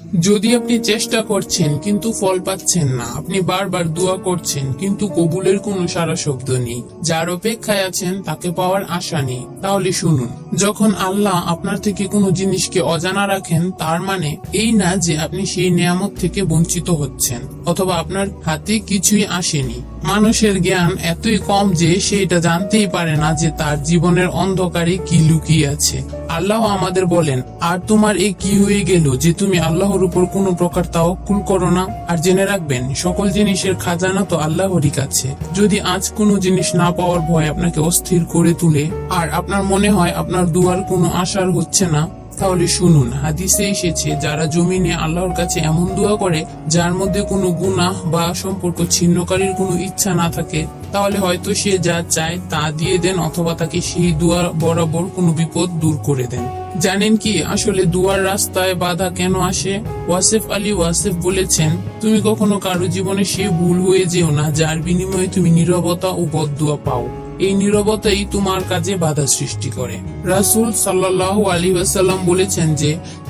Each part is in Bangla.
যদি আপনি চেষ্টা করছেন কিন্তু ফল পাচ্ছেন না, আপনি বারবার দোয়া করছেন কিন্তু কবুলের কোনো সারা শব্দ নেই, যার অপেক্ষায় আছেন তাকে পাওয়ার আশা নেই, তাহলে শুনুন, যখন আল্লাহ আপনার থেকে কোনো জিনিসকে অজানা রাখেন তার মানে এই না যে আপনি সেই নিয়ামত থেকে বঞ্চিত হচ্ছেন অথবা আপনার হাতে কিছুই আসেনি। মানুষের জ্ঞান এতই কম যে সে এটা জানতেই পারে না যে তার জীবনের অন্ধকারে কি লুকিয়ে আছে। আল্লাহ আমাদের বলেন, আর তোমার এই কি হয়ে গেল যে তুমি আল্লাহর উপর কোনো প্রকার তাওয়াক্কুল করো না? আর জেনে রাখবেন, সকল জিনিসের খাজানা তো আল্লাহরই কাছে। যদি আজ কোনো জিনিস না পাওয়ার ভয় আপনাকে অস্থির করে তুলে আর আপনার মনে হয় আপনার দুয়ার কোনো আশার হচ্ছে না, তাহলে শুনুন, হাদিসে এসেছে যারা জমিনে আল্লাহর কাছে এমন দোয়া করে যার মধ্যে কোনো গুনাহ বা সম্পর্ক ছিন্নকারীর কোনো ইচ্ছা না থাকে, তাহলে হয়তো সে যা চায় তা দিয়ে দেন অথবা তাকে সেই দোয়া বরাবর কোনো বিপদ দূর করে দেন। জানেন কি আসলে দুয়ার রাস্তায় বাধা কেন আসে? ওয়াসিফ আলী ওয়াসিফ বলেছেন, তুমি কখনো কারো জীবনে সে ভুল হয়ে যেও না যার বিনিময়ে তুমি নীরবতা ও বদদুয়া পাও। এই নীরবতাই তোমার কাজে বাধা সৃষ্টি করে। রাসূল সাল্লাল্লাহু আলাইহি ওয়াসাল্লাম বলেছেন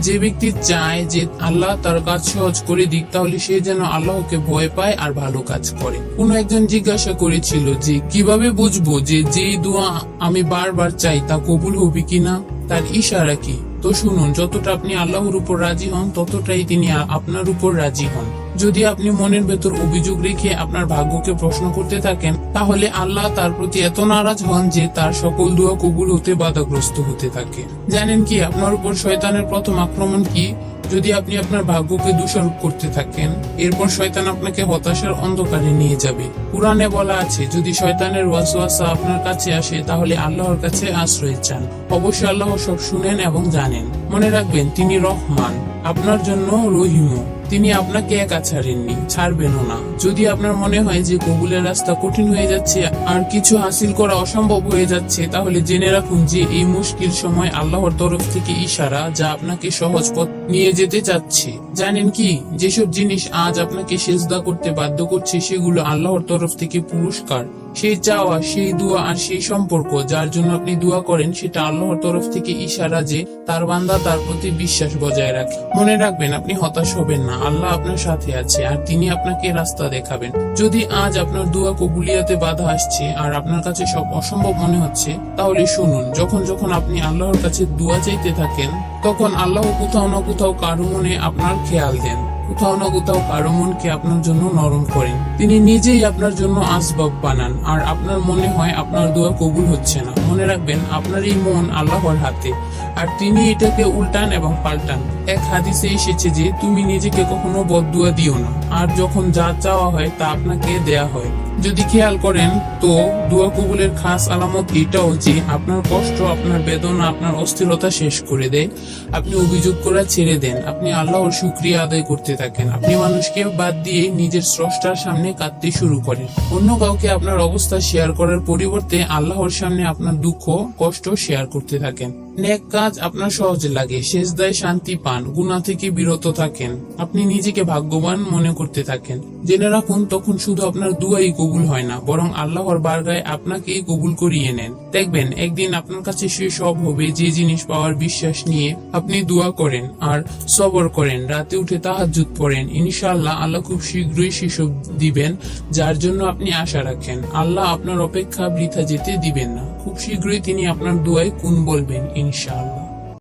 যে ব্যক্তি চায় যে আল্লাহ তার কাজ সহজ করে দিক, তাহলে সে যেন আল্লাহকে ভয় পায় আর ভালো কাজ করে। কোন একজন জিজ্ঞাসা করেছিল যে কিভাবে বুঝবো যে যেই দোয়া আমি বারবার চাই তা কবুল হবে কিনা, তার ইশারা কি? তো শুনুন, যতটা আপনি আল্লাহর উপর রাজি হন ততটাই তিনি আপনার উপর রাজি হন। যদি আপনি মনের ভেতর অভিযোগ রেখে আপনার ভাগ্যকে প্রশ্ন করতে থাকেন, তাহলে আল্লাহ তার প্রতি এত নারাজ হন যে তার সকল দোয়া কবুল হতে বাধাগ্রস্ত হতে থাকে। জানেন কি আপনার উপর শয়তানের প্রথম আক্রমণ কি? যদি আপনি আপনার ভাগ্যকে দোষারোপ করতে থাকেন, এরপর শয়তান আপনাকে হতাশার অন্ধকারে নিয়ে যাবে। কুরআনে বলা আছে, যদি শয়তানের ওয়াসওয়াসা আপনার কাছে আসে তাহলে আল্লাহর কাছে আশ্রয় চান। অবশ্যই আল্লাহ সব শুনেন এবং জানেন। মনে রাখবেন, তিনি রহমান, আপনার জন্য রহিমও। তিনি আপনাকে একা ছাড়েননি, ছাড়বেনও না। যদি আপনার মনে হয় যে কবুলের রাস্তা কঠিন হয়ে যাচ্ছে আর কিছু হাসিল করা অসম্ভব হয়ে যাচ্ছে, তাহলে জেনে রাখুন যে এই মুশকিল সময় আল্লাহর তরফ থেকে ইশারা যা আপনাকে সহজ পথ নিয়ে যেতে চাচ্ছে। জানেন কি, যেসব জিনিস আজ আপনাকে সেজদা করতে বাধ্য করছে সেগুলো আল্লাহর তরফ থেকে পুরস্কার। সেই চাওয়া, সেই দোয়া আর সেই সম্পর্ক যার জন্য আপনি দোয়া করেন, সেটা আল্লাহর তরফ থেকে ইশারা যে তার বান্দা তার প্রতি বিশ্বাস বজায় রাখে। মনে রাখবেন, আপনি হতাশ হবেন না, আল্লাহ আপনার সাথে আছে আর তিনি আপনাকে রাস্তা দেখাবেন। যদি আজ আপনার দোয়া কবুলিয়াতে বাধা আসছে আর আপনার কাছে সব অসম্ভব মনে হচ্ছে, তাহলে শুনুন, যখন আপনি আল্লাহর কাছে দোয়া চাইতে থাকেন, তখন আল্লাহ কোথাও না কোথাও কারো মনে আপনার খেয়াল দেন, কোথাও না কোথাও কারো মনকে আপনার জন্য নরম করেন। তিনি নিজেই আপনার জন্য আসবাব বানান আর আপনার মনে হয় আপনার দোয়া কবুল হচ্ছে না। মনে রাখবেন, আপনার এই মন আল্লাহর হাতে আর তিনি এটাকে উল্টান এবং পাল্টান। এক হাদিসে এসেছে যে তুমি নিজেকে কখনো বদদুয়া দিও না, আর যখন যা চাওয়া হয় তা আপনাকে দেয়া হয়। যদি খেয়াল করেন তো দোয়া কবুলের খাস আলামত এটাও যে আপনার কষ্ট, আপনার বেদনা, আপনার অস্থিরতা শেষ করে দেয়। আপনি অভিযোগ করা ছেড়ে দেন, আপনি আল্লাহর শুকরিয়া আদায় করতে থাকেন, আপনি মানুষকে বাদ দিয়ে নিজের স্রষ্টার সামনে কাঁদতে শুরু করেন। অন্য কাউকে আপনার অবস্থা শেয়ার করার পরিবর্তে আল্লাহর সামনে আপনার দুঃখ কষ্ট শেয়ার করতে থাকেন। নেক কাজ আপনার সহজ লাগে, সেজদায় শান্তি পান, গুনাহ থেকে বিরত থাকেন, আপনি নিজেকে ভাগ্যবান মনে করতে থাকেন। জেনে রাখুন, তখন শুধু আপনার দুয়াই কবুল হয় না, বরং আল্লাহর বারগায় আপনাকেই কবুল করিয়ে নেন। দেখবেন একদিন আপনার কাছে সে সব হবে যে জিনিস পাওয়ার বিশ্বাস নিয়ে আপনি দোয়া করেন আর সবর করেন, রাতে উঠে তাহাজ্জুদ পড়েন। ইনশাআল্লাহ আল্লাহ খুব শীঘ্রই সেসব দিবেন যার জন্য আপনি আশা রাখেন। আল্লাহ আপনার অপেক্ষা বৃথা যেতে দিবেন না, খুব শীঘ্রই তিনি আপনার দোয়ায় কুন বলবেন ইনশাআল্লাহ।